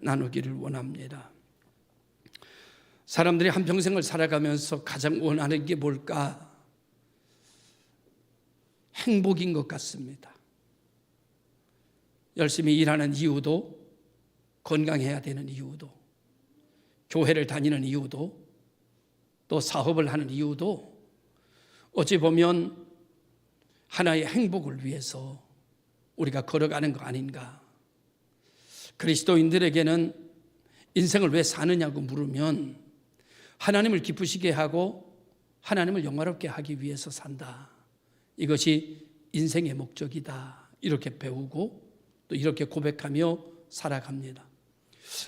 나누기를 원합니다. 사람들이 한평생을 살아가면서 가장 원하는 게 뭘까? 행복인 것 같습니다. 열심히 일하는 이유도, 건강해야 되는 이유도, 교회를 다니는 이유도, 또 사업을 하는 이유도 어찌 보면 하나의 행복을 위해서 우리가 걸어가는 거 아닌가. 그리스도인들에게는 인생을 왜 사느냐고 물으면 하나님을 기쁘시게 하고 하나님을 영화롭게 하기 위해서 산다. 이것이 인생의 목적이다. 이렇게 배우고 또 이렇게 고백하며 살아갑니다.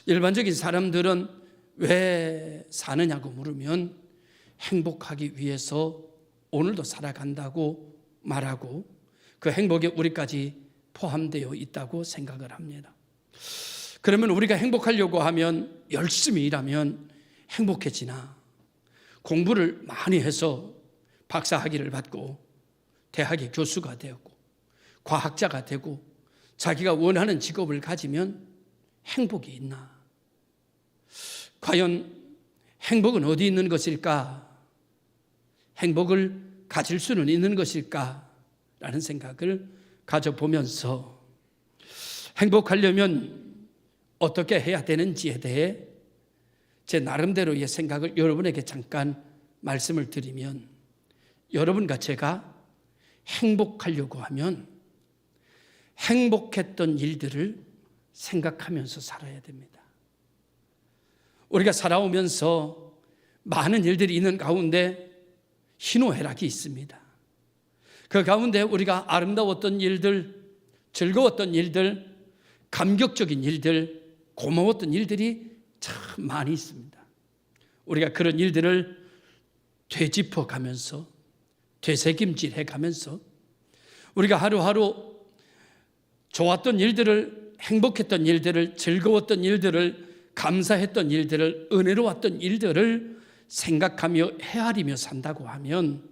일반적인 사람들은 왜 사느냐고 물으면 행복하기 위해서 오늘도 살아간다고 말하고 그 행복에 우리까지 포함되어 있다고 생각을 합니다. 그러면 우리가 행복하려고 하면 열심히 일하면 행복해지나? 공부를 많이 해서 박사 학위를 받고 대학의 교수가 되었고 과학자가 되고 자기가 원하는 직업을 가지면 행복이 있나? 과연 행복은 어디 있는 것일까? 행복을 가질 수는 있는 것일까? 라는 생각을 가져보면서 행복하려면 어떻게 해야 되는지에 대해 제 나름대로의 생각을 여러분에게 잠깐 말씀을 드리면, 여러분과 제가 행복하려고 하면 행복했던 일들을 생각하면서 살아야 됩니다. 우리가 살아오면서 많은 일들이 있는 가운데 희노애락이 있습니다. 그 가운데 우리가 아름다웠던 일들, 즐거웠던 일들, 감격적인 일들, 고마웠던 일들이 참 많이 있습니다. 우리가 그런 일들을 되짚어 가면서 되새김질해 가면서 우리가 하루하루 좋았던 일들을, 행복했던 일들을, 즐거웠던 일들을, 감사했던 일들을, 은혜로웠던 일들을 생각하며 헤아리며 산다고 하면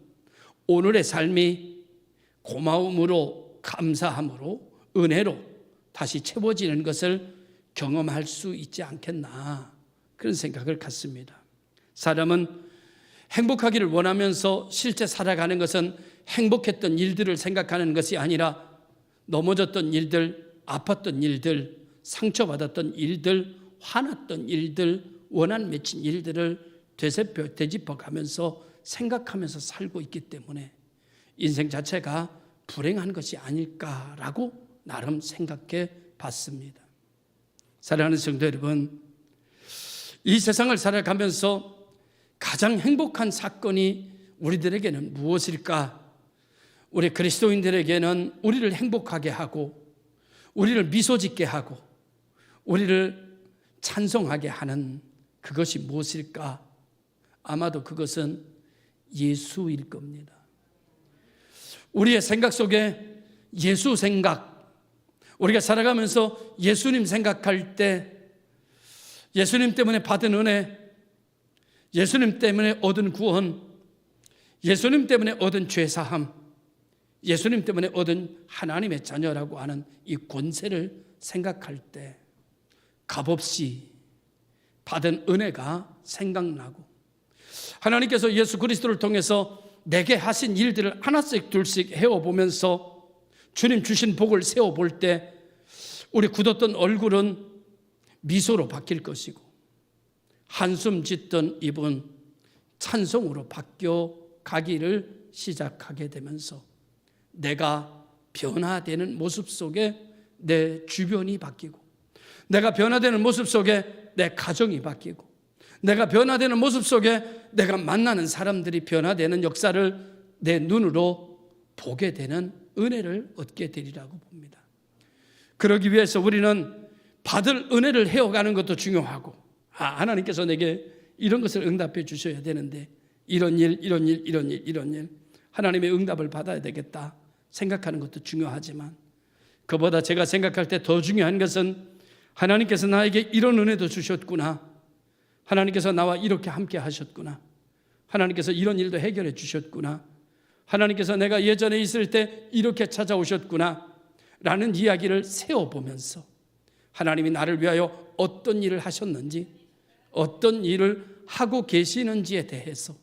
오늘의 삶이 고마움으로, 감사함으로, 은혜로 다시 채워지는 것을 경험할 수 있지 않겠나, 그런 생각을 갖습니다. 사람은 행복하기를 원하면서 실제 살아가는 것은 행복했던 일들을 생각하는 것이 아니라 넘어졌던 일들, 아팠던 일들, 상처받았던 일들, 화났던 일들, 원한 맺힌 일들을 되짚어 가면서 생각하면서 살고 있기 때문에 인생 자체가 불행한 것이 아닐까라고 나름 생각해 봤습니다. 사랑하는 성도 여러분, 이 세상을 살아가면서 가장 행복한 사건이 우리들에게는 무엇일까? 우리 그리스도인들에게는 우리를 행복하게 하고 우리를 미소 짓게 하고 우리를 찬송하게 하는 그것이 무엇일까? 아마도 그것은 예수일 겁니다. 우리의 생각 속에 예수 생각, 우리가 살아가면서 예수님 생각할 때 예수님 때문에 받은 은혜, 예수님 때문에 얻은 구원, 예수님 때문에 얻은 죄사함, 예수님 때문에 얻은 하나님의 자녀라고 하는 이 권세를 생각할 때 값없이 받은 은혜가 생각나고 하나님께서 예수 그리스도를 통해서 내게 하신 일들을 하나씩 둘씩 헤어보면서 주님 주신 복을 세어볼 때 우리 굳었던 얼굴은 미소로 바뀔 것이고 한숨 짓던 입은 찬송으로 바뀌어 가기를 시작하게 되면서 내가 변화되는 모습 속에 내 주변이 바뀌고 내가 변화되는 모습 속에 내 가정이 바뀌고 내가 변화되는 모습 속에 내가 만나는 사람들이 변화되는 역사를 내 눈으로 보게 되는 은혜를 얻게 되리라고 봅니다. 그러기 위해서 우리는 받을 은혜를 헤어가는 것도 중요하고 하나님께서 내게 이런 것을 응답해 주셔야 되는데 이런 일 하나님의 응답을 받아야 되겠다 생각하는 것도 중요하지만 그보다 제가 생각할 때 더 중요한 것은 하나님께서 나에게 이런 은혜도 주셨구나, 하나님께서 나와 이렇게 함께 하셨구나, 하나님께서 이런 일도 해결해 주셨구나, 하나님께서 내가 예전에 있을 때 이렇게 찾아오셨구나 라는 이야기를 세워보면서 하나님이 나를 위하여 어떤 일을 하셨는지, 어떤 일을 하고 계시는지에 대해서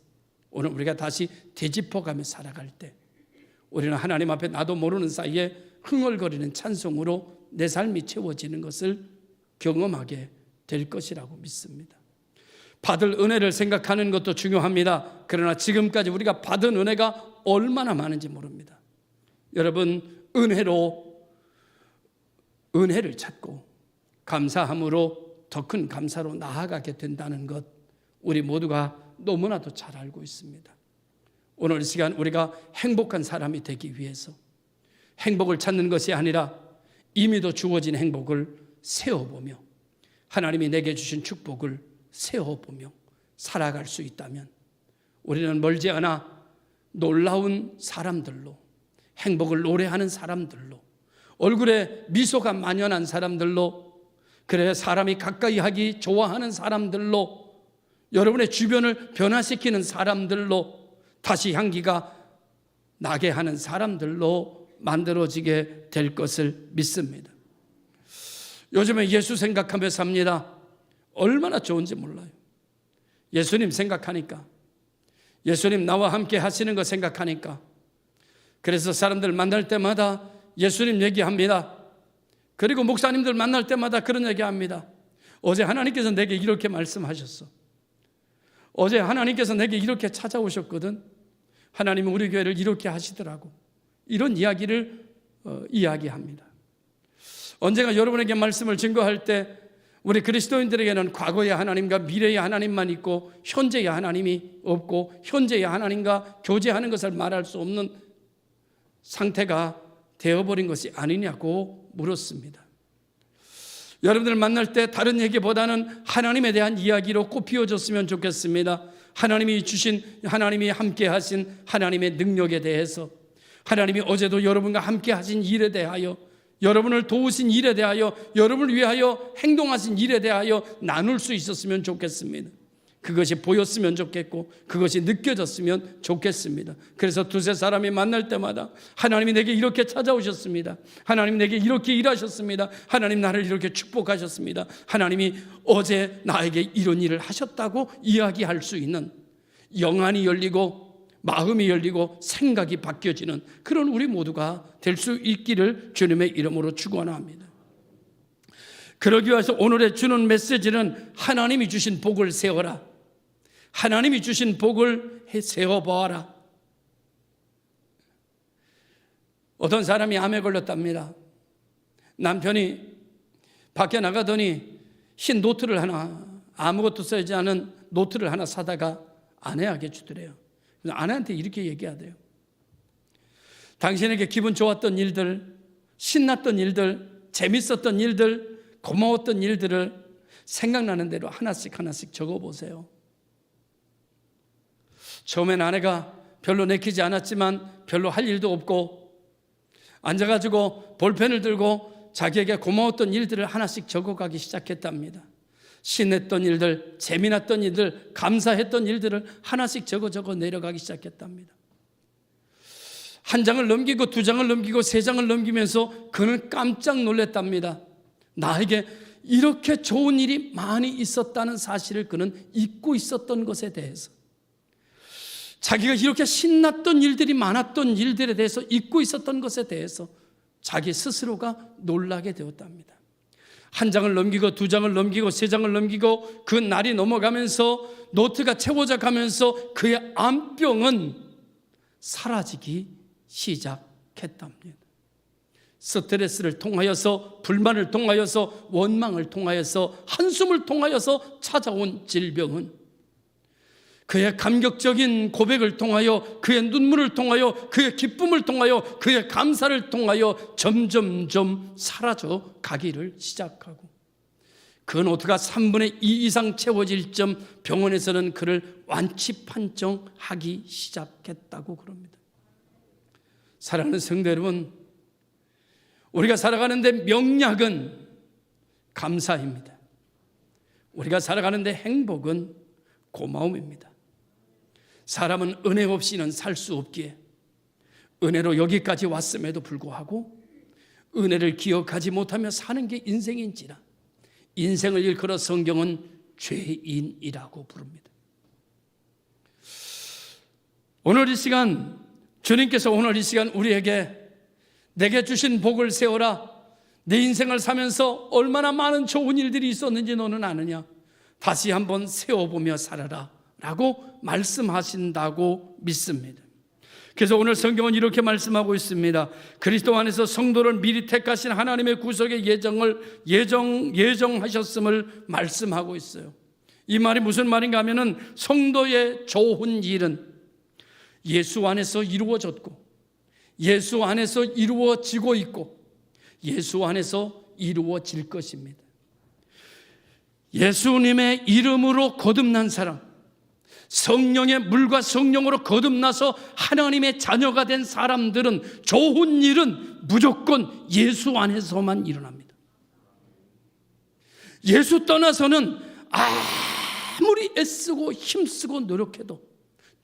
오늘 우리가 다시 되짚어가며 살아갈 때 우리는 하나님 앞에 나도 모르는 사이에 흥얼거리는 찬송으로 내 삶이 채워지는 것을 경험하게 될 것이라고 믿습니다. 받을 은혜를 생각하는 것도 중요합니다. 그러나 지금까지 우리가 받은 은혜가 얼마나 많은지 모릅니다. 여러분, 은혜를 찾고 감사함으로 더 큰 감사로 나아가게 된다는 것 우리 모두가 너무나도 잘 알고 있습니다. 오늘 이 시간 우리가 행복한 사람이 되기 위해서 행복을 찾는 것이 아니라 이미도 주어진 행복을 세어보며 하나님이 내게 주신 축복을 세어보며 살아갈 수 있다면 우리는 멀지 않아 놀라운 사람들로, 행복을 노래하는 사람들로, 얼굴에 미소가 만연한 사람들로, 그래 사람이 가까이 하기 좋아하는 사람들로, 여러분의 주변을 변화시키는 사람들로, 다시 향기가 나게 하는 사람들로 만들어지게 될 것을 믿습니다. 요즘에 예수 생각하며 삽니다. 얼마나 좋은지 몰라요. 예수님 생각하니까, 예수님 나와 함께 하시는 거 생각하니까, 그래서 사람들 만날 때마다 예수님 얘기합니다. 그리고 목사님들 만날 때마다 그런 얘기합니다. 어제 하나님께서 내게 이렇게 말씀하셨어. 어제 하나님께서 내게 이렇게 찾아오셨거든. 하나님은 우리 교회를 이렇게 하시더라고. 이런 이야기를 이야기합니다. 언젠가 여러분에게 말씀을 증거할 때 우리 그리스도인들에게는 과거의 하나님과 미래의 하나님만 있고 현재의 하나님이 없고 현재의 하나님과 교제하는 것을 말할 수 없는 상태가 되어버린 것이 아니냐고 물었습니다. 여러분들 만날 때 다른 얘기보다는 하나님에 대한 이야기로 꽃피워줬으면 좋겠습니다. 하나님이 함께 하신 하나님의 능력에 대해서, 하나님이 어제도 여러분과 함께 하신 일에 대하여, 여러분을 도우신 일에 대하여, 여러분을 위하여 행동하신 일에 대하여 나눌 수 있었으면 좋겠습니다. 그것이 보였으면 좋겠고 그것이 느껴졌으면 좋겠습니다. 그래서 두세 사람이 만날 때마다 하나님이 내게 이렇게 찾아오셨습니다. 하나님 내게 이렇게 일하셨습니다. 하나님 나를 이렇게 축복하셨습니다. 하나님이 어제 나에게 이런 일을 하셨다고 이야기할 수 있는, 영안이 열리고 마음이 열리고 생각이 바뀌어지는 그런 우리 모두가 될 수 있기를 주님의 이름으로 축원합니다. 그러기 위해서 오늘의 주는 메시지는 하나님이 주신 복을 세워라. 하나님이 주신 복을 세워보아라. 어떤 사람이 암에 걸렸답니다. 남편이 밖에 나가더니 흰 노트를 하나, 아무것도 쓰지 않은 노트를 하나 사다가 아내에게 주더래요. 그래서 아내한테 이렇게 얘기하대요. 당신에게 기분 좋았던 일들, 신났던 일들, 재밌었던 일들, 고마웠던 일들을 생각나는 대로 하나씩 적어보세요. 처음엔 아내가 별로 내키지 않았지만 별로 할 일도 없고 앉아가지고 볼펜을 들고 자기에게 고마웠던 일들을 하나씩 적어가기 시작했답니다. 신났던 일들, 재미났던 일들, 감사했던 일들을 하나씩 적어 내려가기 시작했답니다. 한 장을 넘기고 두 장을 넘기고 세 장을 넘기면서 그는 깜짝 놀랐답니다. 나에게 이렇게 좋은 일이 많이 있었다는 사실을 그는 잊고 있었던 것에 대해서, 자기가 이렇게 신났던 일들이 많았던 일들에 대해서 잊고 있었던 것에 대해서 자기 스스로가 놀라게 되었답니다. 한 장을 넘기고 두 장을 넘기고 세 장을 넘기고 그 날이 넘어가면서 노트가 채워져 가면서 그의 암병은 사라지기 시작했답니다. 스트레스를 통하여서, 불만을 통하여서, 원망을 통하여서, 한숨을 통하여서 찾아온 질병은 그의 감격적인 고백을 통하여, 그의 눈물을 통하여, 그의 기쁨을 통하여, 그의 감사를 통하여 점점점 사라져 가기를 시작하고, 그 노트가 3분의 2 이상 채워질 점 병원에서는 그를 완치 판정하기 시작했다고 그럽니다. 사랑하는 성도 여러분, 우리가 살아가는데 명약은 감사입니다. 우리가 살아가는데 행복은 고마움입니다. 사람은 은혜 없이는 살 수 없기에 은혜로 여기까지 왔음에도 불구하고 은혜를 기억하지 못하며 사는 게 인생인지라 인생을 일컬어 성경은 죄인이라고 부릅니다. 오늘 이 시간, 주님께서 오늘 이 시간 우리에게 내게 주신 복을 세워라. 내 인생을 사면서 얼마나 많은 좋은 일들이 있었는지 너는 아느냐? 다시 한번 세워보며 살아라 라고 말씀하신다고 믿습니다. 그래서 오늘 성경은 이렇게 말씀하고 있습니다. 그리스도 안에서 성도를 미리 택하신 하나님의 구속의 예정하셨음을 말씀하고 있어요. 이 말이 무슨 말인가 하면은 성도의 좋은 일은 예수 안에서 이루어졌고, 예수 안에서 이루어지고 있고, 예수 안에서 이루어질 것입니다. 예수님의 이름으로 거듭난 사람, 성령의 물과 성령으로 거듭나서 하나님의 자녀가 된 사람들은 좋은 일은 무조건 예수 안에서만 일어납니다. 예수 떠나서는 아무리 애쓰고 힘쓰고 노력해도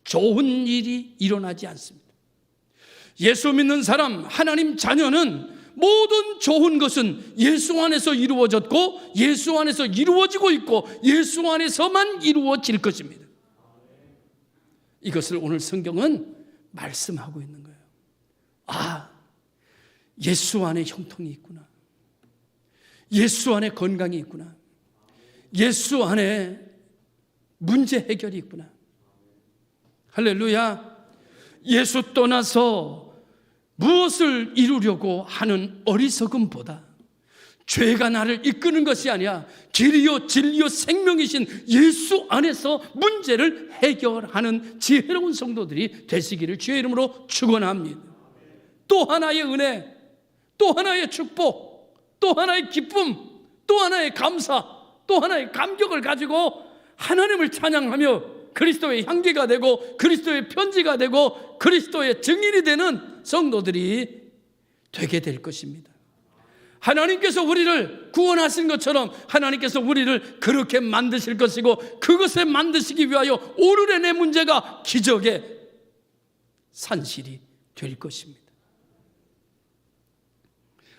좋은 일이 일어나지 않습니다. 예수 믿는 사람, 하나님 자녀는 모든 좋은 것은 예수 안에서 이루어졌고, 예수 안에서 이루어지고 있고, 예수 안에서만 이루어질 것입니다. 이것을 오늘 성경은 말씀하고 있는 거예요. 예수 안에 형통이 있구나. 예수 안에 건강이 있구나. 예수 안에 문제 해결이 있구나. 할렐루야. 예수 떠나서 무엇을 이루려고 하는 어리석음보다 죄가 나를 이끄는 것이 아니라 길이요 진리요 생명이신 예수 안에서 문제를 해결하는 지혜로운 성도들이 되시기를 주의 이름으로 축원합니다. 또 하나의 은혜, 또 하나의 축복, 또 하나의 기쁨, 또 하나의 감사, 또 하나의 감격을 가지고 하나님을 찬양하며 그리스도의 향기가 되고 그리스도의 편지가 되고 그리스도의 증인이 되는 성도들이 되게 될 것입니다. 하나님께서 우리를 구원하신 것처럼 하나님께서 우리를 그렇게 만드실 것이고, 그것에 만드시기 위하여 오늘의 내 문제가 기적의 산실이 될 것입니다.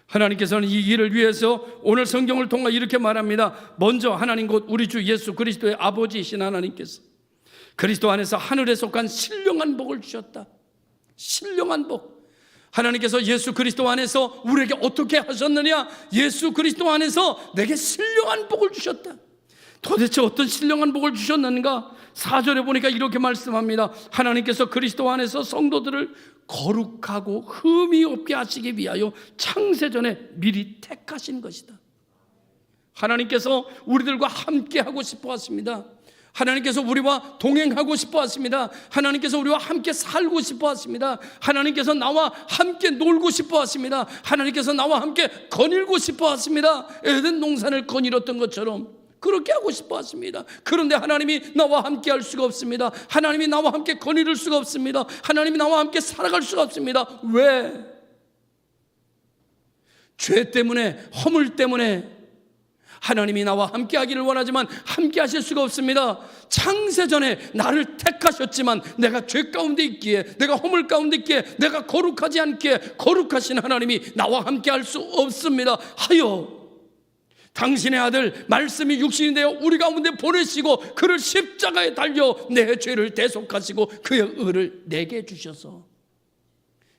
하나님께서는 이 일을 위해서 오늘 성경을 통해 이렇게 말합니다. 먼저 하나님 곧 우리 주 예수 그리스도의 아버지이신 하나님께서 그리스도 안에서 하늘에 속한 신령한 복을 주셨다. 신령한 복. 하나님께서 예수 그리스도 안에서 우리에게 어떻게 하셨느냐? 예수 그리스도 안에서 내게 신령한 복을 주셨다. 도대체 어떤 신령한 복을 주셨는가? 4절에 보니까 이렇게 말씀합니다. 하나님께서 그리스도 안에서 성도들을 거룩하고 흠이 없게 하시기 위하여 창세전에 미리 택하신 것이다. 하나님께서 우리들과 함께 하고 싶어 하십니다. 하나님께서 우리와 동행하고 싶어 하십니다. 하나님께서 우리와 함께 살고 싶어 하십니다. 하나님께서 나와 함께 놀고 싶어 하십니다. 하나님께서 나와 함께 거닐고 싶어 하십니다. 에덴 동산을 거닐었던 것처럼 그렇게 하고 싶어 하십니다. 그런데 하나님이 나와 함께 할 수가 없습니다. 하나님이 나와 함께 거닐을 수가 없습니다. 하나님이 나와 함께 살아갈 수가 없습니다. 왜? 죄 때문에, 허물 때문에 하나님이 나와 함께 하기를 원하지만 함께 하실 수가 없습니다. 창세전에 나를 택하셨지만 내가 죄 가운데 있기에, 내가 허물 가운데 있기에, 내가 거룩하지 않기에 거룩하신 하나님이 나와 함께 할 수 없습니다. 하여 당신의 아들 말씀이 육신이 되어 우리 가운데 보내시고 그를 십자가에 달려 내 죄를 대속하시고 그의 의를 내게 주셔서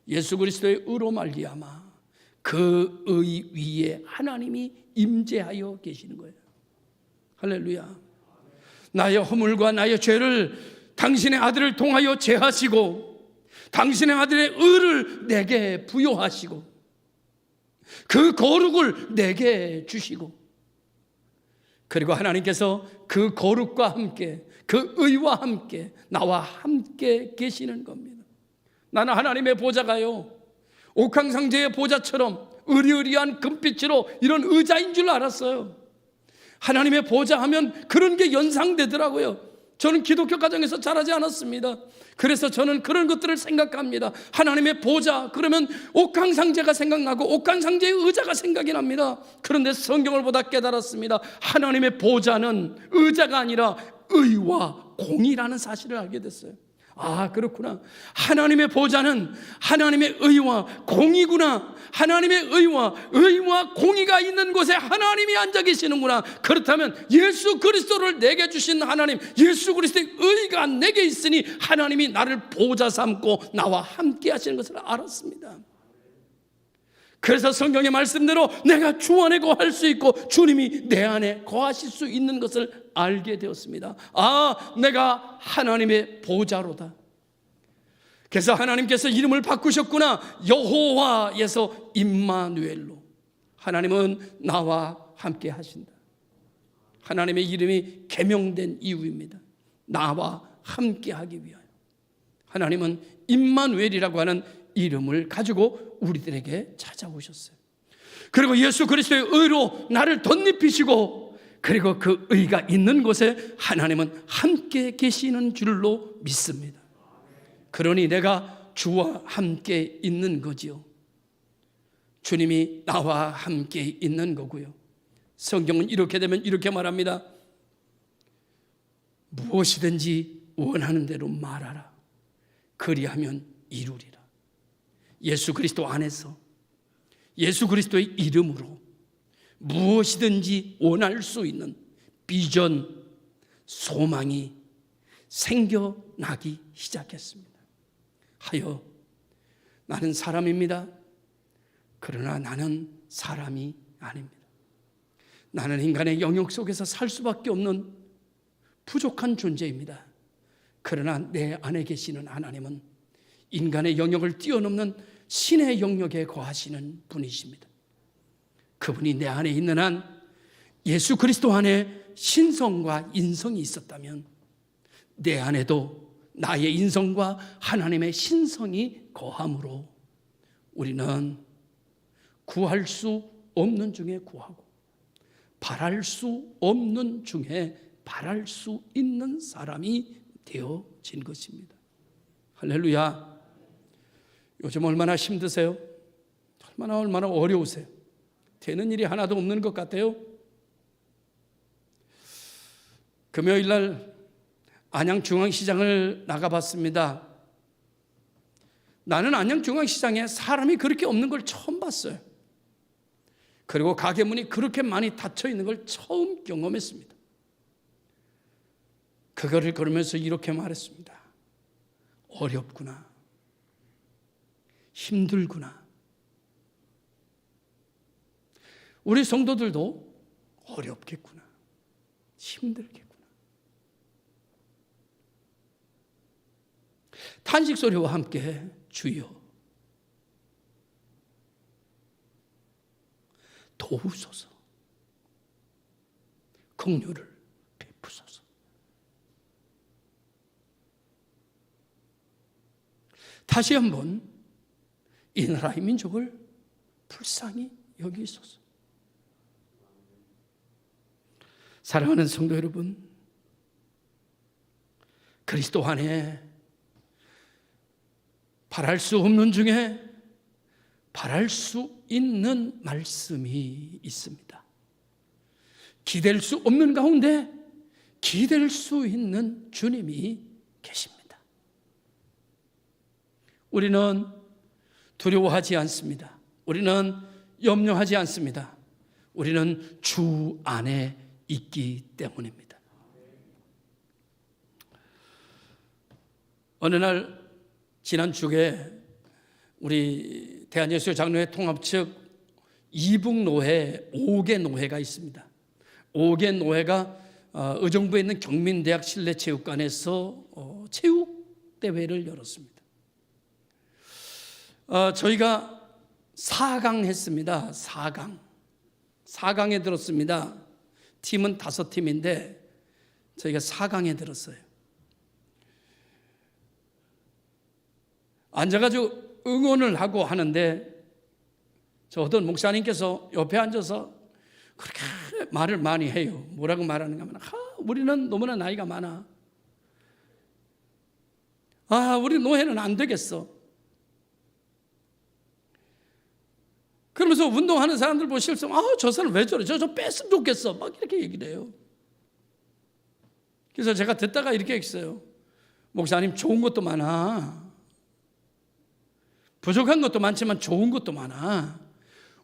예수 그리스도의 의로 말미암아 그 의 위에 하나님이 임재하여 계시는 거예요. 할렐루야. 나의 허물과 나의 죄를 당신의 아들을 통하여 제하시고 당신의 아들의 의를 내게 부여하시고 그 거룩을 내게 주시고, 그리고 하나님께서 그 거룩과 함께 그 의와 함께 나와 함께 계시는 겁니다. 나는 하나님의 보좌가요, 옥황상제의 보좌처럼 으리으리한 금빛으로 이런 의자인 줄 알았어요. 하나님의 보좌 하면 그런 게 연상되더라고요. 저는 기독교 가정에서 자라지 않았습니다. 그래서 저는 그런 것들을 생각합니다. 하나님의 보좌 그러면 옥황상제가 생각나고 옥황상제의 의자가 생각이 납니다. 그런데 성경을 보다 깨달았습니다. 하나님의 보좌는 의자가 아니라 의와 공이라는 사실을 알게 됐어요. 아, 그렇구나. 하나님의 보좌는 하나님의 의와 공의구나. 하나님의 의와 공의가 있는 곳에 하나님이 앉아 계시는구나. 그렇다면 예수 그리스도를 내게 주신 하나님, 예수 그리스도의 의가 내게 있으니 하나님이 나를 보좌 삼고 나와 함께 하시는 것을 알았습니다. 그래서 성경의 말씀대로 내가 주 안에 거할 수 있고 주님이 내 안에 거하실 수 있는 것을 알게 되었습니다. 아, 내가 하나님의 보좌로다. 그래서 하나님께서 이름을 바꾸셨구나. 여호와에서 임마누엘로. 하나님은 나와 함께 하신다. 하나님의 이름이 계명된 이유입니다. 나와 함께 하기 위하여. 하나님은 임마누엘이라고 하는 이름을 가지고 우리들에게 찾아오셨어요. 그리고 예수 그리스도의 의로 나를 덧입히시고, 그리고 그 의가 있는 곳에 하나님은 함께 계시는 줄로 믿습니다. 그러니 내가 주와 함께 있는 거지요. 주님이 나와 함께 있는 거고요. 성경은 이렇게 되면 이렇게 말합니다. 무엇이든지 원하는 대로 말하라. 그리하면 이루리라. 예수 그리스도 안에서 예수 그리스도의 이름으로 무엇이든지 원할 수 있는 비전, 소망이 생겨나기 시작했습니다. 하여 나는 사람입니다. 그러나 나는 사람이 아닙니다. 나는 인간의 영역 속에서 살 수밖에 없는 부족한 존재입니다. 그러나 내 안에 계시는 하나님은 인간의 영역을 뛰어넘는 신의 영역에 거하시는 분이십니다. 그분이 내 안에 있는 한 예수 그리스도 안에 신성과 인성이 있었다면 내 안에도 나의 인성과 하나님의 신성이 거함으로 우리는 구할 수 없는 중에 구하고 바랄 수 없는 중에 바랄 수 있는 사람이 되어진 것입니다. 할렐루야. 요즘 얼마나 힘드세요? 얼마나 어려우세요? 되는 일이 하나도 없는 것 같아요? 금요일 날 안양중앙시장을 나가봤습니다. 나는 안양중앙시장에 사람이 그렇게 없는 걸 처음 봤어요. 그리고 가게 문이 그렇게 많이 닫혀 있는 걸 처음 경험했습니다. 그거를 걸으면서 이렇게 말했습니다. 어렵구나. 힘들구나. 우리 성도들도 어렵겠구나. 힘들겠구나. 탄식 소리와 함께 주여 도우소서, 긍휼을 베푸소서. 다시 한번 이 나라의 민족을 불쌍히 여기소서. 사랑하는 성도 여러분, 그리스도 안에 바랄 수 없는 중에 바랄 수 있는 말씀이 있습니다. 기댈 수 없는 가운데 기댈 수 있는 주님이 계십니다. 우리는 두려워하지 않습니다. 우리는 염려하지 않습니다. 우리는 주 안에 있기 때문입니다. 어느 날 지난 주에 우리 대한예수교 장로회 통합 측 이북노회 5개 노회가 있습니다. 5개 노회가 의정부에 있는 경민대학 실내체육관에서 체육대회를 열었습니다. 저희가 4강 했습니다. 4강에 들었습니다. 팀은 5팀인데 저희가 4강에 들었어요. 앉아가지고 응원을 하고 하는데 저 어떤 목사님께서 옆에 앉아서 그렇게 말을 많이 해요. 뭐라고 말하는가 하면 우리는 너무나 나이가 많아. 우리 노회는 안 되겠어. 그러면서 운동하는 사람들 보시면서 저 사람 왜 저래? 저 뺐으면 좋겠어. 막 이렇게 얘기를 해요. 그래서 제가 듣다가 이렇게 했어요. 목사님 좋은 것도 많아. 부족한 것도 많지만 좋은 것도 많아.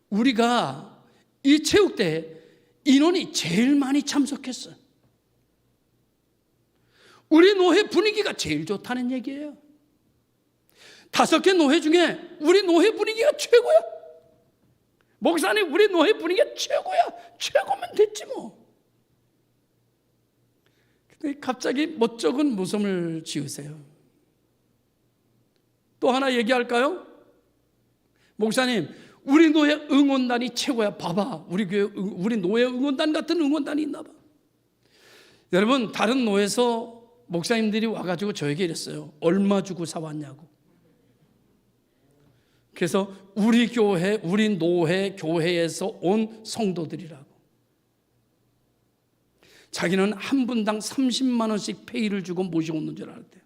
우리가 이 체육대회 인원이 제일 많이 참석했어요. 우리 노회 분위기가 제일 좋다는 얘기예요. 5개 노회 중에 우리 노회 분위기가 최고야. 목사님, 우리 노회 분위기가 최고야. 최고면 됐지 뭐. 근데 갑자기 멋쩍은 웃음을 지으세요. 또 하나 얘기할까요? 목사님, 우리 노회 응원단이 최고야. 봐봐, 우리 교회 우리 노회 응원단 같은 응원단이 있나 봐. 여러분, 다른 노회에서 목사님들이 와가지고 저에게 이랬어요. 얼마 주고 사왔냐고. 그래서 우리 교회, 우리 노회 교회에서 온 성도들이라고. 자기는 한 분당 30만 원씩 페이를 주고 모시고 오는 줄 알았대요.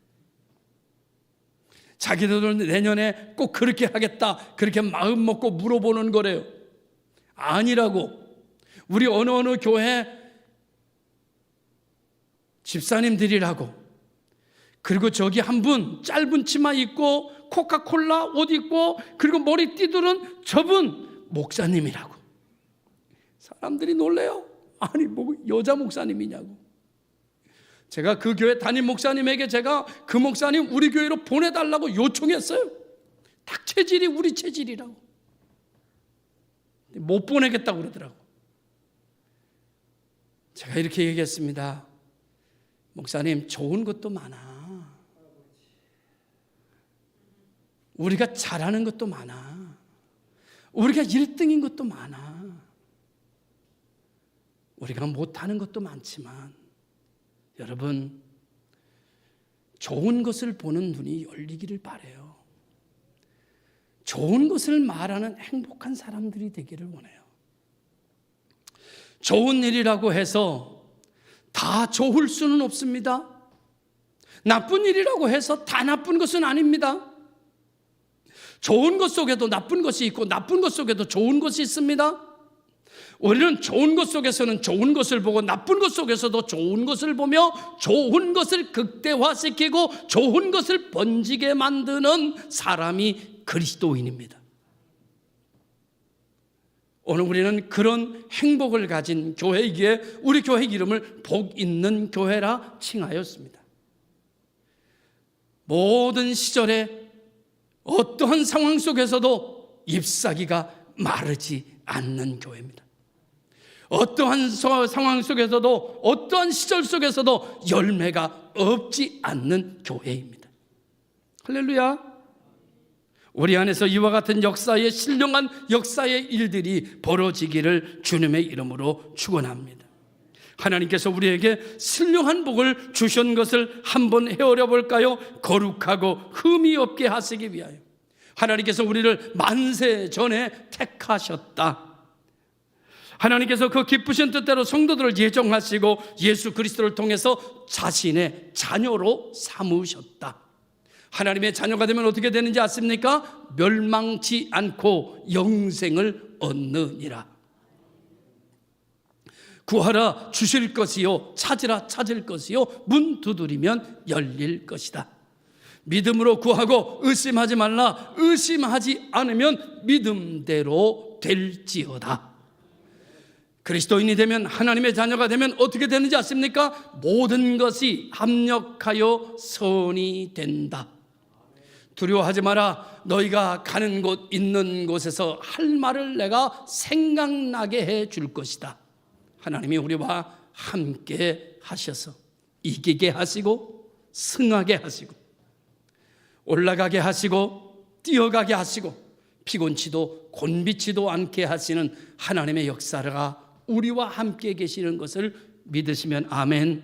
자기들은 내년에 꼭 그렇게 하겠다, 그렇게 마음 먹고 물어보는 거래요. 아니라고. 우리 어느 교회 집사님들이라고. 그리고 저기 한 분 짧은 치마 입고 코카콜라 옷 입고 그리고 머리띠들은 저분 목사님이라고. 사람들이 놀래요. 아니 뭐 여자 목사님이냐고. 제가 그 교회 담임 목사님에게 제가 그 목사님 우리 교회로 보내달라고 요청했어요. 딱 체질이 우리 체질이라고. 못 보내겠다고 그러더라고. 제가 이렇게 얘기했습니다. 목사님, 좋은 것도 많아. 우리가 잘하는 것도 많아. 우리가 1등인 것도 많아. 우리가 못하는 것도 많지만 여러분, 좋은 것을 보는 눈이 열리기를 바라요. 좋은 것을 말하는 행복한 사람들이 되기를 원해요. 좋은 일이라고 해서 다 좋을 수는 없습니다. 나쁜 일이라고 해서 다 나쁜 것은 아닙니다. 좋은 것 속에도 나쁜 것이 있고 나쁜 것 속에도 좋은 것이 있습니다. 우리는 좋은 것 속에서는 좋은 것을 보고 나쁜 것 속에서도 좋은 것을 보며 좋은 것을 극대화시키고 좋은 것을 번지게 만드는 사람이 그리스도인입니다. 오늘 우리는 그런 행복을 가진 교회이기에 우리 교회 이름을 복 있는 교회라 칭하였습니다. 모든 시절에 어떠한 상황 속에서도 잎사귀가 마르지 않는 교회입니다. 어떠한 상황 속에서도 어떠한 시절 속에서도 열매가 없지 않는 교회입니다. 할렐루야. 우리 안에서 이와 같은 역사의 신령한 역사의 일들이 벌어지기를 주님의 이름으로 축원합니다. 하나님께서 우리에게 신령한 복을 주신 것을 한번 헤아려 볼까요? 거룩하고 흠이 없게 하시기 위하여 하나님께서 우리를 만세 전에 택하셨다. 하나님께서 그 기쁘신 뜻대로 성도들을 예정하시고 예수 그리스도를 통해서 자신의 자녀로 삼으셨다. 하나님의 자녀가 되면 어떻게 되는지 아십니까? 멸망치 않고 영생을 얻느니라. 구하라 주실 것이요, 찾으라 찾을 것이요, 문 두드리면 열릴 것이다. 믿음으로 구하고 의심하지 말라. 의심하지 않으면 믿음대로 될지어다. 그리스도인이 되면, 하나님의 자녀가 되면 어떻게 되는지 아십니까? 모든 것이 합력하여 선이 된다. 두려워하지 마라. 너희가 가는 곳 있는 곳에서 할 말을 내가 생각나게 해 줄 것이다. 하나님이 우리와 함께 하셔서 이기게 하시고 승하게 하시고 올라가게 하시고 뛰어가게 하시고 피곤치도 곤비치도 않게 하시는 하나님의 역사가 우리와 함께 계시는 것을 믿으시면 아멘.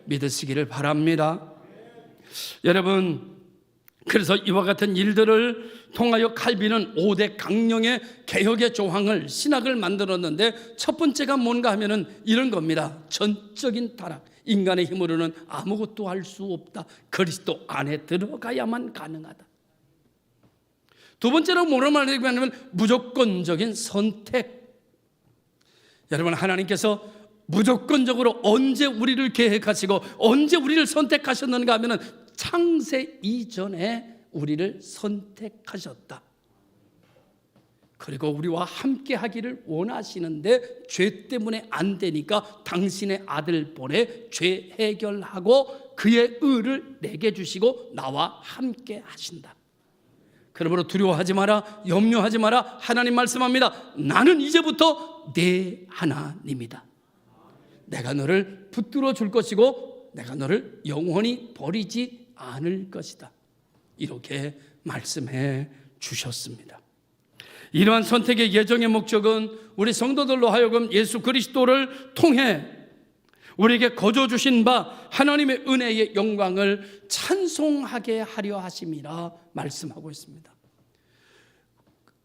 믿으시기를 바랍니다. 여러분, 그래서 이와 같은 일들을 통하여 칼빈은 5대 강령의 개혁의 조항을, 신학을 만들었는데 첫 번째가 뭔가 하면은 이런 겁니다. 전적인 타락. 인간의 힘으로는 아무것도 할 수 없다. 그리스도 안에 들어가야만 가능하다. 두 번째로 뭐라 말하냐면 무조건적인 선택. 여러분, 하나님께서 무조건적으로 언제 우리를 계획하시고 언제 우리를 선택하셨는가 하면은 창세 이전에 우리를 선택하셨다. 그리고 우리와 함께 하기를 원하시는데 죄 때문에 안 되니까 당신의 아들 보내 죄 해결하고 그의 의를 내게 주시고 나와 함께 하신다. 그러므로 두려워하지 마라, 염려하지 마라. 하나님 말씀합니다. 나는 이제부터 내 하나님이다. 내가 너를 붙들어 줄 것이고 내가 너를 영원히 버리지 않을 것이다. 이렇게 말씀해 주셨습니다. 이러한 선택의 예정의 목적은 우리 성도들로 하여금 예수 그리스도를 통해 우리에게 거저 주신 바 하나님의 은혜의 영광을 찬송하게 하려 하심이라 말씀하고 있습니다.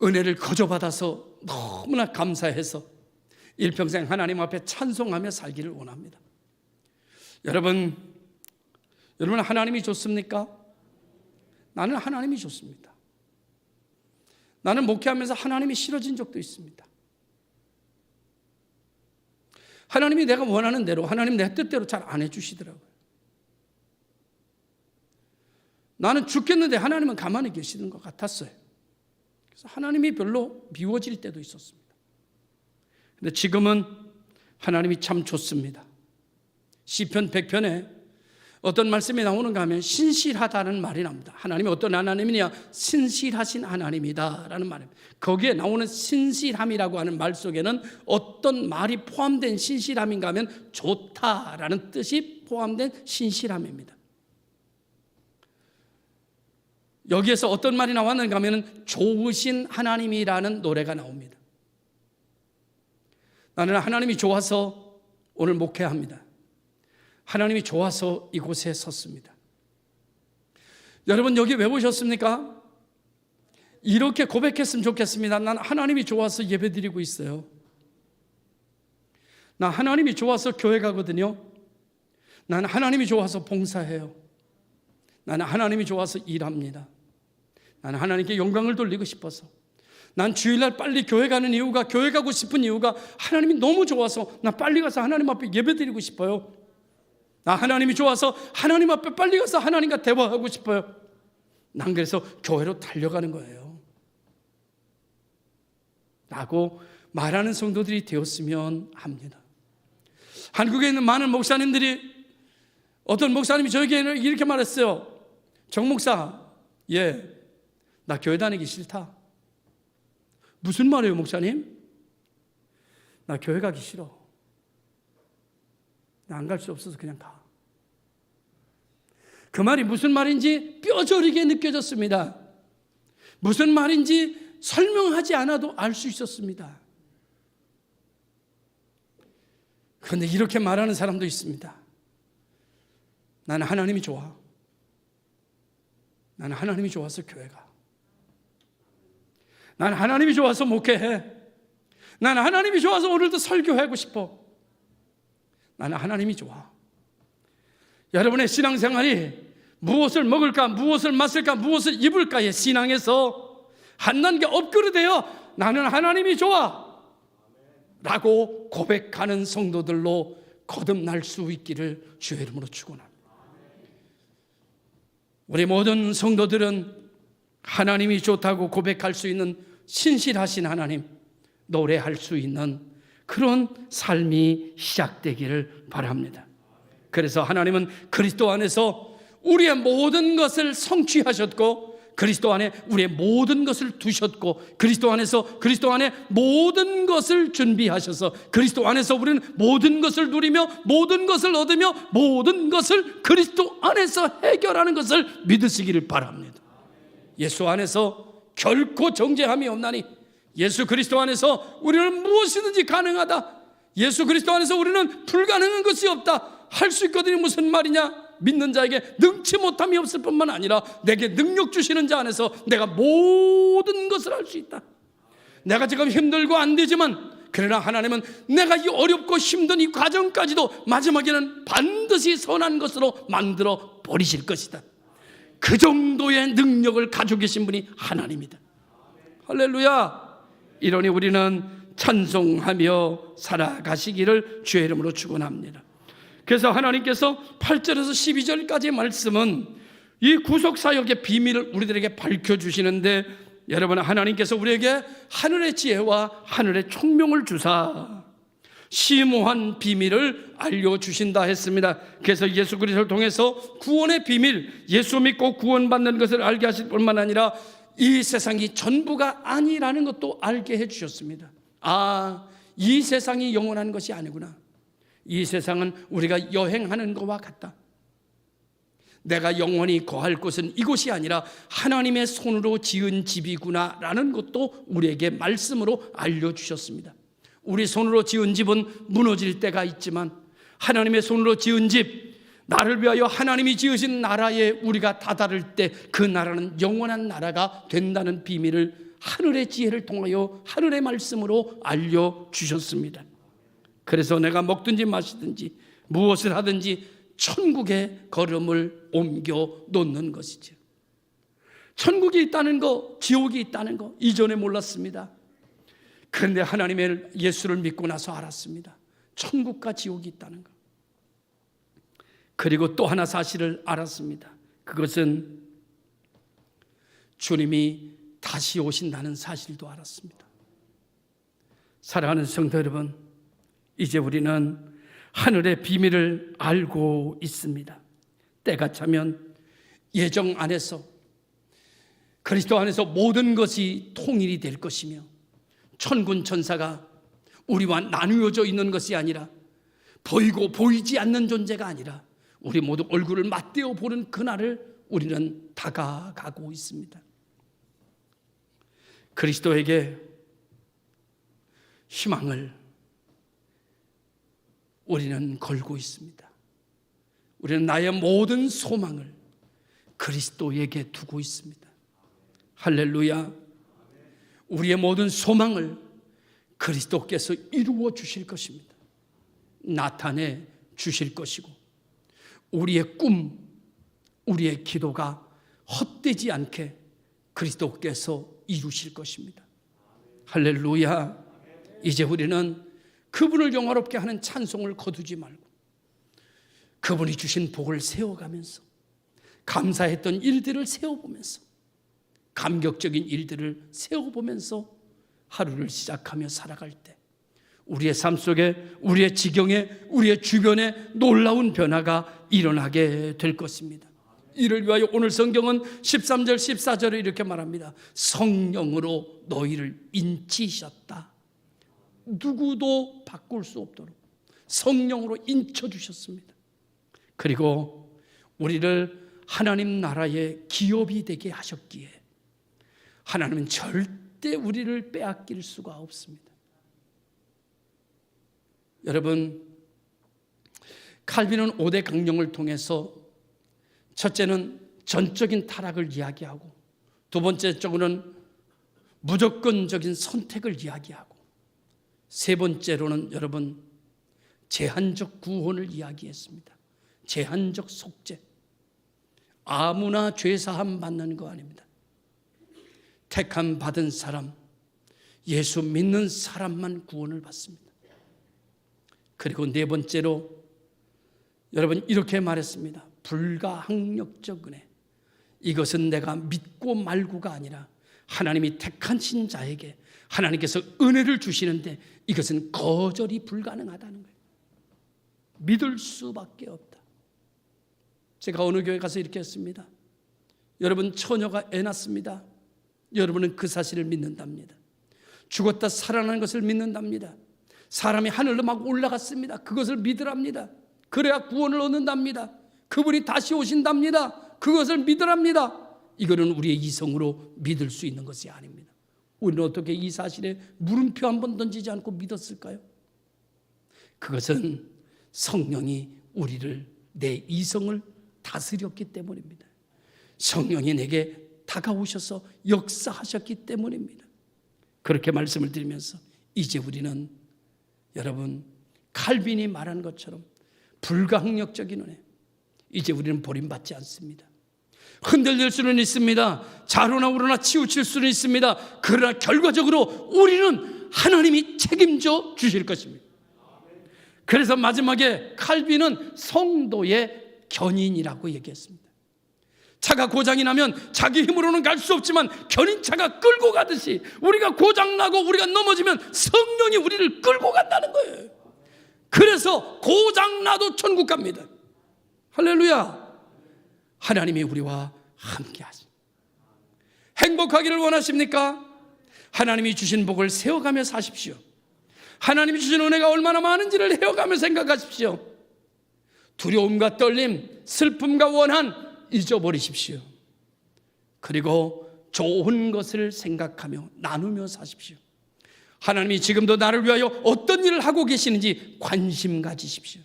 은혜를 거저 받아서 너무나 감사해서 일평생 하나님 앞에 찬송하며 살기를 원합니다. 여러분 하나님이 좋습니까? 나는 하나님이 좋습니다. 나는 목회하면서 하나님이 싫어진 적도 있습니다. 하나님이 내가 원하는 대로, 하나님 내 뜻대로 잘 안 해주시더라고요. 나는 죽겠는데 하나님은 가만히 계시는 것 같았어요. 그래서 하나님이 별로 미워질 때도 있었습니다. 그런데 지금은 하나님이 참 좋습니다. 시편 100편에 어떤 말씀이 나오는가 하면 신실하다는 말이 나옵니다. 하나님이 어떤 하나님이냐? 신실하신 하나님이다 라는 말입니다. 거기에 나오는 신실함이라고 하는 말 속에는 어떤 말이 포함된 신실함인가 하면 좋다라는 뜻이 포함된 신실함입니다. 여기에서 어떤 말이 나왔는가 하면 좋으신 하나님이라는 노래가 나옵니다. 나는 하나님이 좋아서 오늘 목회합니다. 하나님이 좋아서 이곳에 섰습니다. 여러분 여기 왜 오셨습니까? 이렇게 고백했으면 좋겠습니다. 난 하나님이 좋아서 예배드리고 있어요. 나 하나님이 좋아서 교회 가거든요. 나는 하나님이 좋아서 봉사해요. 나는 하나님이 좋아서 일합니다. 나는 하나님께 영광을 돌리고 싶어서. 난 주일날 빨리 교회 가는 이유가, 교회 가고 싶은 이유가 하나님이 너무 좋아서 나 빨리 가서 하나님 앞에 예배드리고 싶어요. 나 하나님이 좋아서 하나님 앞에 빨리 가서 하나님과 대화하고 싶어요. 난 그래서 교회로 달려가는 거예요 라고 말하는 성도들이 되었으면 합니다. 한국에 있는 많은 목사님들이, 어떤 목사님이 저에게 이렇게 말했어요. 정 목사, 나 교회 다니기 싫다. 무슨 말이에요 목사님? 나 교회 가기 싫어. 나 안 갈 수 없어서 그냥 가. 그 말이 무슨 말인지 뼈저리게 느껴졌습니다. 무슨 말인지 설명하지 않아도 알 수 있었습니다. 그런데 이렇게 말하는 사람도 있습니다. 나는 하나님이 좋아. 나는 하나님이 좋아서 교회 가. 나는 하나님이 좋아서 목회해. 나는 하나님이 좋아서 오늘도 설교하고 싶어. 나는 하나님이 좋아. 여러분의 신앙생활이 무엇을 먹을까, 무엇을 마실까, 무엇을 입을까의 신앙에서 한 단계 업그레이드되어 나는 하나님이 좋아 라고 고백하는 성도들로 거듭날 수 있기를 주의 이름으로 축원합니다. 우리 모든 성도들은 하나님이 좋다고 고백할 수 있는 신실하신 하나님, 노래할 수 있는 그런 삶이 시작되기를 바랍니다. 그래서 하나님은 그리스도 안에서 우리의 모든 것을 성취하셨고, 그리스도 안에 우리의 모든 것을 두셨고, 그리스도 안에 모든 것을 준비하셔서 그리스도 안에서 우리는 모든 것을 누리며 모든 것을 얻으며 모든 것을 그리스도 안에서 해결하는 것을 믿으시기를 바랍니다. 예수 안에서 결코 정죄함이 없나니, 예수 그리스도 안에서 우리는 무엇이든지 가능하다. 예수 그리스도 안에서 우리는 불가능한 것이 없다. 할 수 있거든요. 무슨 말이냐? 믿는 자에게 능치 못함이 없을 뿐만 아니라 내게 능력 주시는 자 안에서 내가 모든 것을 할 수 있다. 내가 지금 힘들고 안 되지만, 그러나 하나님은 내가 이 어렵고 힘든 이 과정까지도 마지막에는 반드시 선한 것으로 만들어 버리실 것이다. 그 정도의 능력을 가지고 계신 분이 하나님이다. 할렐루야. 이러니 우리는 찬송하며 살아가시기를 주의 이름으로 축원합니다. 그래서 하나님께서 8절에서 12절까지의 말씀은 이 구속사역의 비밀을 우리들에게 밝혀주시는데, 여러분, 하나님께서 우리에게 하늘의 지혜와 하늘의 총명을 주사 심오한 비밀을 알려주신다 했습니다. 그래서 예수 그리스도를 통해서 구원의 비밀, 예수 믿고 구원받는 것을 알게 하실 뿐만 아니라 이 세상이 전부가 아니라는 것도 알게 해주셨습니다. 이 세상이 영원한 것이 아니구나. 이 세상은 우리가 여행하는 것과 같다. 내가 영원히 거할 곳은 이곳이 아니라 하나님의 손으로 지은 집이구나 라는 것도 우리에게 말씀으로 알려주셨습니다. 우리 손으로 지은 집은 무너질 때가 있지만 하나님의 손으로 지은 집, 나를 위하여 하나님이 지으신 나라에 우리가 다다를 때 그 나라는 영원한 나라가 된다는 비밀을 하늘의 지혜를 통하여 하늘의 말씀으로 알려주셨습니다. 그래서 내가 먹든지 마시든지 무엇을 하든지 천국의 걸음을 옮겨 놓는 것이죠. 천국이 있다는 거, 지옥이 있다는 거 이전에 몰랐습니다. 그런데 하나님의 예수를 믿고 나서 알았습니다. 천국과 지옥이 있다는 거. 그리고 또 하나 사실을 알았습니다. 그것은 주님이 다시 오신다는 사실도 알았습니다. 사랑하는 성도 여러분, 이제 우리는 하늘의 비밀을 알고 있습니다. 때가 차면 예정 안에서, 그리스도 안에서 모든 것이 통일이 될 것이며 천군 천사가 우리와 나누어져 있는 것이 아니라 보이고 보이지 않는 존재가 아니라 우리 모두 얼굴을 맞대어 보는 그날을 우리는 다가가고 있습니다. 그리스도에게 희망을 우리는 걸고 있습니다. 우리는 나의 모든 소망을 그리스도에게 두고 있습니다. 할렐루야. 우리의 모든 소망을 그리스도께서 이루어 주실 것입니다. 나타내 주실 것이고 우리의 꿈, 우리의 기도가 헛되지 않게 그리스도께서 이루실 것입니다. 할렐루야. 이제 우리는 그분을 영화롭게 하는 찬송을 거두지 말고 그분이 주신 복을 세워가면서 감사했던 일들을 세워보면서 감격적인 일들을 세워보면서 하루를 시작하며 살아갈 때 우리의 삶 속에, 우리의 지경에, 우리의 주변에 놀라운 변화가 일어나게 될 것입니다. 이를 위하여 오늘 성경은 13절 14절에 이렇게 말합니다. 성령으로 너희를 인치셨다. 누구도 바꿀 수 없도록 성령으로 인쳐주셨습니다. 그리고 우리를 하나님 나라의 기업이 되게 하셨기에 하나님은 절대 우리를 빼앗길 수가 없습니다. 여러분, 칼빈은 5대 강령을 통해서 첫째는 전적인 타락을 이야기하고 두 번째적으로는 무조건적인 선택을 이야기하고 세 번째로는 여러분 제한적 구원을 이야기했습니다. 제한적 속죄. 아무나 죄사함 받는 거 아닙니다. 택함 받은 사람, 예수 믿는 사람만 구원을 받습니다. 그리고 네 번째로 여러분 이렇게 말했습니다. 불가항력적 은혜. 이것은 내가 믿고 말고가 아니라 하나님이 택하신 자에게 하나님께서 은혜를 주시는데 이것은 거절이 불가능하다는 거예요. 믿을 수밖에 없다. 제가 어느 교회 가서 이렇게 했습니다. 여러분, 처녀가 애 낳습니다. 여러분은 그 사실을 믿는답니다. 죽었다 살아나는 것을 믿는답니다. 사람이 하늘로 막 올라갔습니다. 그것을 믿으랍니다. 그래야 구원을 얻는답니다. 그분이 다시 오신답니다. 그것을 믿으랍니다. 이거는 우리의 이성으로 믿을 수 있는 것이 아닙니다. 우리는 어떻게 이 사실에 물음표 한 번 던지지 않고 믿었을까요? 그것은 성령이 우리를, 내 이성을 다스렸기 때문입니다. 성령이 내게 다가오셔서 역사하셨기 때문입니다. 그렇게 말씀을 드리면서 이제 우리는 여러분 칼빈이 말한 것처럼 불가항력적인 은혜, 이제 우리는 버림받지 않습니다. 흔들릴 수는 있습니다. 좌로나 우로나 치우칠 수는 있습니다. 그러나 결과적으로 우리는 하나님이 책임져 주실 것입니다. 그래서 마지막에 칼빈은 성도의 견인이라고 얘기했습니다. 차가 고장이 나면 자기 힘으로는 갈 수 없지만 견인차가 끌고 가듯이 우리가 고장나고 우리가 넘어지면 성령이 우리를 끌고 간다는 거예요. 그래서 고장나도 천국 갑니다. 할렐루야. 하나님이 우리와 함께 하십니다. 행복하기를 원하십니까? 하나님이 주신 복을 세워가며 사십시오. 하나님이 주신 은혜가 얼마나 많은지를 헤어가며 생각하십시오. 두려움과 떨림, 슬픔과 원한 잊어버리십시오. 그리고 좋은 것을 생각하며 나누며 사십시오. 하나님이 지금도 나를 위하여 어떤 일을 하고 계시는지 관심 가지십시오.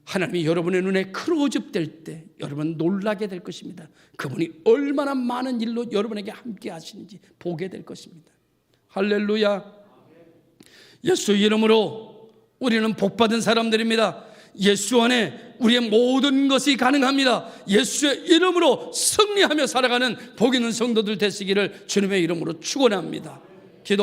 하나님이 여러분의 눈에 크로즈업될 때 여러분 놀라게 될 것입니다. 그분이 얼마나 많은 일로 여러분에게 함께 하시는지 보게 될 것입니다. 할렐루야. 예수 이름으로 우리는 복받은 사람들입니다. 예수 안에 우리의 모든 것이 가능합니다. 예수의 이름으로 승리하며 살아가는 복 있는 성도들 되시기를 주님의 이름으로 축원합니다. 기도